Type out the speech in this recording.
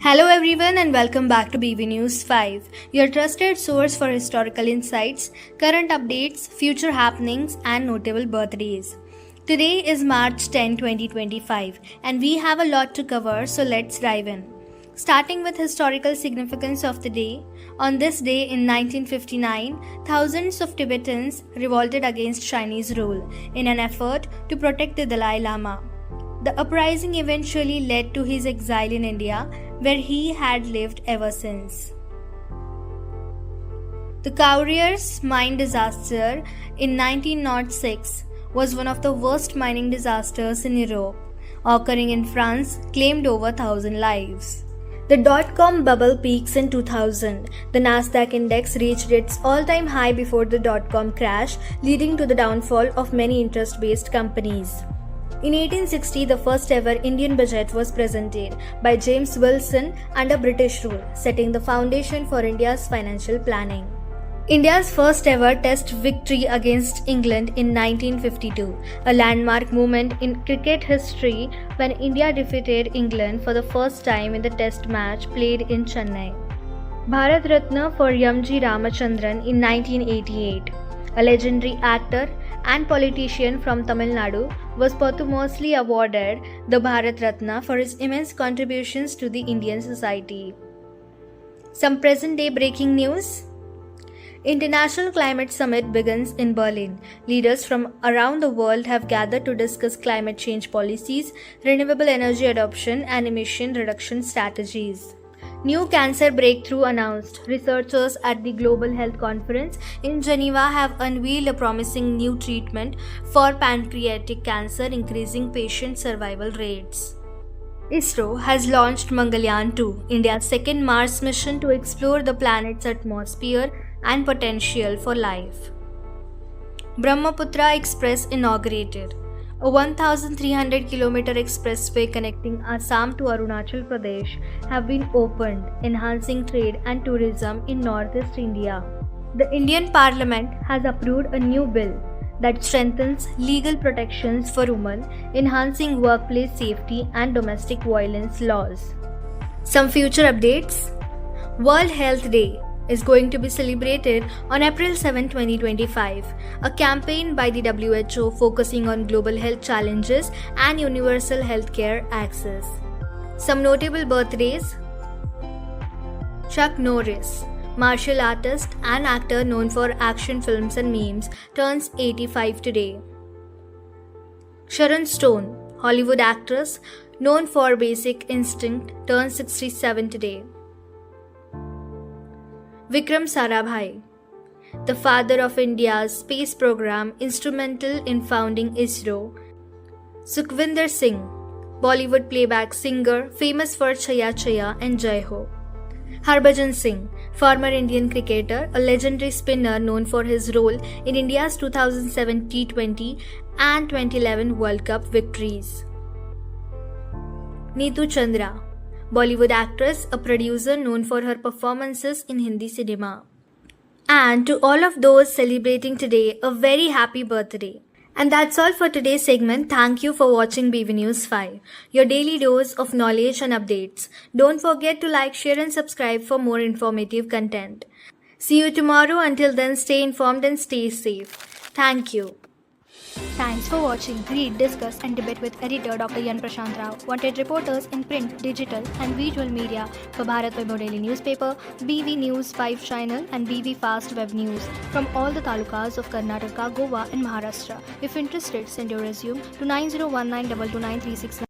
Hello everyone and welcome back to BV News 5, your trusted source for historical insights, current updates, future happenings and notable birthdays. Today is March 10, 2025 and we have a lot to cover, so let's dive in. Starting with historical significance of the day, on this day in 1959, thousands of Tibetans revolted against Chinese rule in an effort to protect the Dalai Lama. The uprising eventually led to his exile in India, where he had lived ever since. The Cowrier's mine disaster in 1906 was one of the worst mining disasters in Europe, occurring in France, claimed over 1,000 lives. The dot-com bubble peaks in 2000. The Nasdaq index reached its all-time high before the dot-com crash, leading to the downfall of many interest-based companies. In 1860, the first ever Indian budget was presented by James Wilson under British rule, setting the foundation for India's financial planning. India's first ever test victory against England in 1952, a landmark moment in cricket history when India defeated England for the first time in the test match played in Chennai. Bharat Ratna for M.G. Ramachandran in 1988. A legendary actor and politician from Tamil Nadu was posthumously awarded the Bharat Ratna for his immense contributions to the Indian society. Some present-day breaking news. International Climate Summit begins in Berlin. Leaders from around the world have gathered to discuss climate change policies, renewable energy adoption, and emission reduction strategies. New cancer breakthrough announced. Researchers at the Global Health Conference in Geneva have unveiled a promising new treatment for pancreatic cancer, increasing patient survival rates. ISRO has launched Mangalyaan-2, India's second Mars mission to explore the planet's atmosphere and potential for life. Brahmaputra Express inaugurated. A 1,300-kilometer expressway connecting Assam to Arunachal Pradesh have been opened, enhancing trade and tourism in northeast India. The Indian Parliament has approved a new bill that strengthens legal protections for women, enhancing workplace safety and domestic violence laws. Some future updates. World Health Day is going to be celebrated on April 7, 2025, a campaign by the WHO focusing on global health challenges and universal healthcare access. Some notable birthdays. Chuck Norris, martial artist and actor known for action films and memes, turns 85 today. Sharon Stone, Hollywood actress known for Basic Instinct, turns 67 today. Vikram Sarabhai, the father of India's space program, instrumental in founding ISRO. Sukhvinder Singh, Bollywood playback singer famous for Chaya Chaya and Jai Ho. Harbhajan Singh, former Indian cricketer, a legendary spinner known for his role in India's 2007 T20 and 2011 World Cup victories. Neetu Chandra, Bollywood actress, a producer known for her performances in Hindi cinema. And to all of those celebrating today, a very happy birthday. And that's all for today's segment. Thank you for watching BV News 5, your daily dose of knowledge and updates. Don't forget to like, share and subscribe for more informative content. See you tomorrow. Until then, stay informed and stay safe. Thank you. Thanks for watching. Read, discuss and debate with editor Dr. Yan Prashant Rao. Wanted reporters in print, digital and visual media for Bharat Vaibhav Daily Newspaper, BV News 5 channel and BV Fast Web News from all the talukas of Karnataka, Goa and Maharashtra. If interested, send your resume to 9019229369.